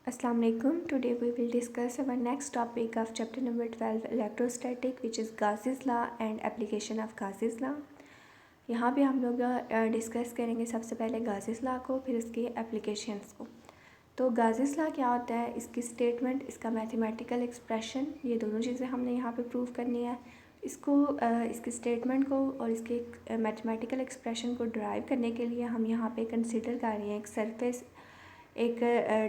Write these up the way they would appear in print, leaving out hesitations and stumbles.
Assalamu alaikum. Today we will discuss our next topic of chapter number 12 electrostatic, which is Gauss's law and application of Gauss's law. यहाँ पे हम लोग discuss करेंगे सबसे पहले Gauss's law को, फिर इसके एप्लीकेशंस को। तो Gauss's law क्या होता है, इसकी स्टेटमेंट, इसका मैथमेटिकल एक्सप्रेशन, ये दोनों चीज़ें हमने यहाँ पे प्रूव करनी है। इसको इसकी स्टेटमेंट को और इसके मैथमेटिकल एक्सप्रेशन को ड्राइव करने के लिए हम यहाँ पे कंसिडर कर रहे हैं एक सरफेस, एक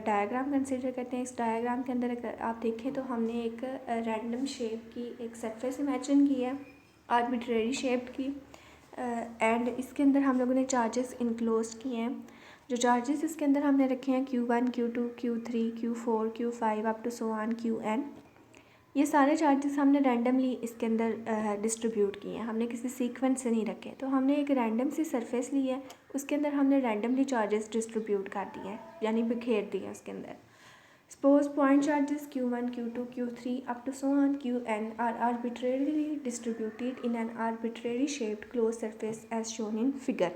डायग्राम कंसिडर करते हैं। इस डायग्राम के अंदर अगर आप देखें तो हमने एक रैंडम शेप की एक सरफेस इमेजिन की है, आर्बिट्रेरी शेप की, एंड इसके अंदर हम लोगों ने चार्जेस इनक्लोज किए हैं। जो चार्जेस इसके अंदर हमने रखे हैं Q1, Q2, Q3, Q4, Q5 up to so on Qn। ये सारे चार्जेस हमने रैंडमली इसके अंदर डिस्ट्रीब्यूट किए हैं, हमने किसी सीक्वेंस से नहीं रखे। तो हमने एक रैंडम सी सरफेस ली है, उसके अंदर हमने रैंडमली चार्जेस डिस्ट्रीब्यूट कर दिए हैं, यानी बिखेर दिए हैं उसके अंदर। Suppose point charges Q1, Q2, Q3 up to so on Qn are arbitrarily distributed in an arbitrary shaped close surface as shown in figure.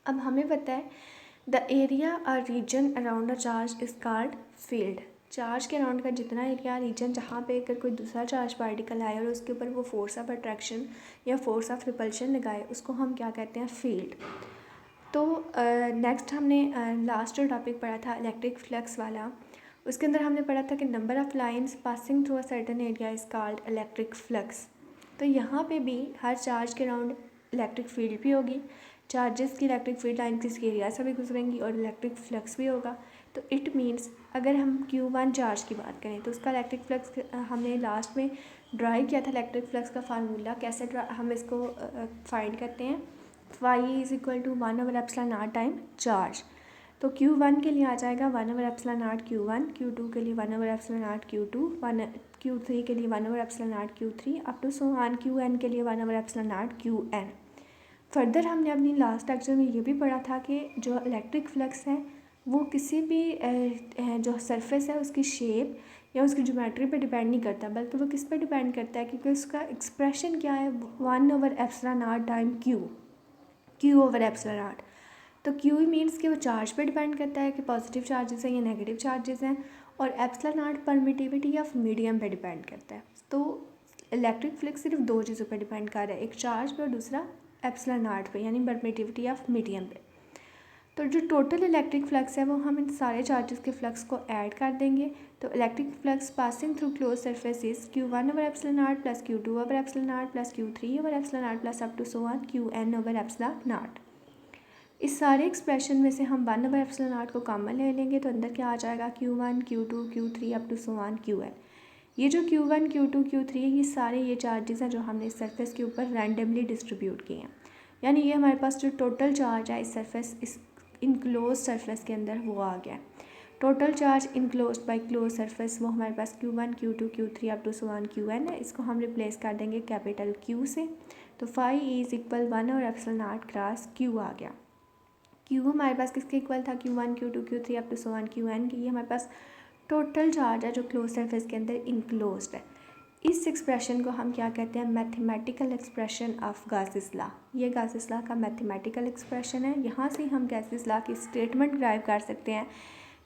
अब हमें पता है द एरिया और region around a charge is called field. Charge के around का जितना area, reason, जहाँ पे अगर कोई दूसरा चार्ज पार्टिकल आए और उसके ऊपर वो फोर्स ऑफ अट्रैक्शन या फोर्स ऑफ रिपल्शन लगाए, उसको हम क्या कहते हैं, फील्ड। तो नेक्स्ट हमने लास्ट जो टॉपिक पढ़ा था इलेक्ट्रिक फ्लक्स वाला, उसके अंदर हमने पढ़ा था कि number of lines passing through a certain area is called electric flux. तो यहाँ पे भी हर चार्ज के अराउंड इलेक्ट्रिक फील्ड भी होगी, चार्जेस की इलेक्ट्रिक फील्ड लाइन किसी एरिया से भी गुजरेंगी और इलेक्ट्रिक फ्लक्स भी होगा। तो इट मीन्स अगर हम Q1 चार्ज की बात करें तो उसका इलेक्ट्रिक फ्लक्स हमने लास्ट में ड्राइव किया था। इलेक्ट्रिक फ्लक्स का फार्मूला कैसे हम इसको फाइंड करते हैं, phi is equal to 1/ε0 time charge. तो Q1 के लिए आ जाएगा 1/ε0 Q1, Q2 के लिए 1/ε0 Q2, Q3 के लिए 1/ε0 Q3 up to so on Qn के लिए 1/ε0 Qn। फर्दर हमने अपनी लास्ट लेक्चर में ये भी पढ़ा था कि जो इलेक्ट्रिक फ्लक्स है वो किसी भी जो सरफेस है उसकी शेप या उसकी ज्योमेट्री पे डिपेंड नहीं करता, बल्कि वो किस पे डिपेंड करता है, क्योंकि उसका एक्सप्रेशन क्या है, 1/ε0 टाइम Q/ε0। तो Q मीन्स कि वो चार्ज पे डिपेंड करता है कि पॉजिटिव चार्जेस हैं या नेगेटिव चार्जेस हैं, और ε0 परमिटिविटी ऑफ मीडियम पे डिपेंड करता है। तो इलेक्ट्रिक फ्लक्स सिर्फ दो चीज़ों पे डिपेंड कर रहा है, एक चार्ज पे और दूसरा ε0 पे, यानी परमिटिविटी ऑफ मीडियम पे। तो जो टोटल इलेक्ट्रिक फ्लक्स है वो हम इन सारे चार्जेस के फ्लक्स को ऐड कर देंगे। तो electric flux passing through close surfaces Q1/ε0 plus Q2/ε0 plus Q3/ε0 plus up to so on Qn/ε0। इस सारे एक्सप्रेशन में से हम 1/ε0 को कॉमन ले लेंगे तो अंदर क्या आ जाएगा, Q1, Q2, Q3 up to so on Qn। ये जो Q1, Q2, Q3 है, ये सारे ये चार्जेस हैं जो हमने इस सरफेस के ऊपर रैंडमली डिस्ट्रीब्यूट किए हैं। यानी ये हमारे पास जो टोटल चार्ज है इस सरफेस, इस इनक्लोज सरफेस के अंदर वो आ गया। Total charge enclose by close surface वो हमारे पास Q1, Q2, Q3 up to so on Qn है। इसको हम रिप्लेस कर देंगे कैपिटल Q से। तो phi is equal 1/ε0 cross Q आ गया। Q हमारे पास किसके इक्वल था, Q1, Q2, Q3 up to so on Qn की। ये हमारे पास टोटल चार्ज है जो क्लोज सरफेस के अंदर इनक्लोज्ड है। इस एक्सप्रेशन को हम क्या कहते हैं, mathematical expression of Gauss's law. ये गॉसेस लॉ का मैथमेटिकल एक्सप्रेशन है। यहाँ से हम गॉसेस लॉ की स्टेटमेंट ड्राइव कर सकते हैं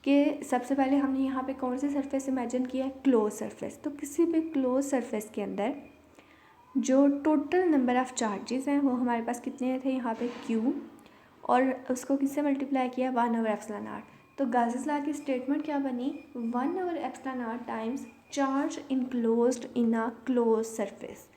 कि सबसे पहले हमने यहाँ पे कौन सी सरफेस इमेजिन किया है, क्लोज सरफेस। तो किसी भी क्लोज सरफेस के अंदर जो टोटल नंबर ऑफ़ चार्जेस हैं वो हमारे पास कितने थे, यहाँ पे Q, और उसको किससे मल्टीप्लाई किया, 1/ε0। तो गॉसेस लॉ की स्टेटमेंट क्या बनी, 1/ε0 times charge enclosed in a close surface.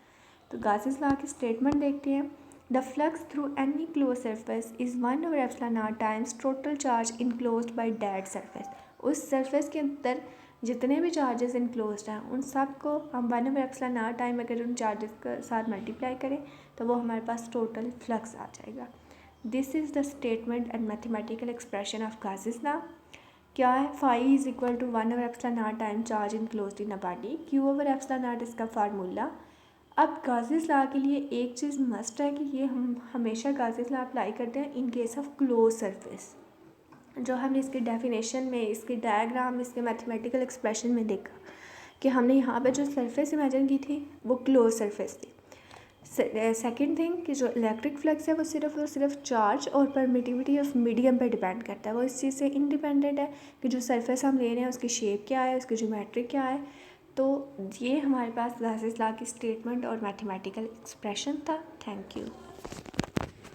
तो गॉसेस लॉ की स्टेटमेंट देखते हैं, the flux through any close surface is 1/ε0 times total charge enclosed by that surface. उस सरफेस के अंदर जितने भी चार्जेस इनक्लोज्ड हैं उन सब को हम 1/ε0 टाइम अगर उन चार्जेस के साथ मल्टीप्लाई करें तो वो हमारे पास टोटल फ्लक्स आ जाएगा। This is the statement and mathematical expression of Gauss's law. क्या है, phi is equal to 1/ε0 time charge enclosed in a body, Q/ε0 इसका फार्मूला। अब गॉसेस लॉ के लिए एक चीज़ मस्ट है कि ये हम हमेशा गॉसेस लॉ अप्लाई करते हैं in case of close surface. जो हमने इसके डेफिनेशन में, इसके डायग्राम, इसके मैथमेटिकल एक्सप्रेशन में देखा कि हमने यहाँ पे जो सरफेस इमेजिन की थी वो क्लोज सरफेस थी। सेकंड थिंग कि जो इलेक्ट्रिक फ्लक्स है वो सिर्फ चार्ज और परमिटिविटी ऑफ मीडियम पे डिपेंड करता है, वो इस चीज़ से इंडिपेंडेंट है कि जो सरफेस हम ले रहे हैं उसकी शेप क्या है, उसकी ज्योमेट्री क्या है। तो ये हमारे पास गासेस लॉ की स्टेटमेंट और मैथमेटिकल एक्सप्रेशन था। Thank you.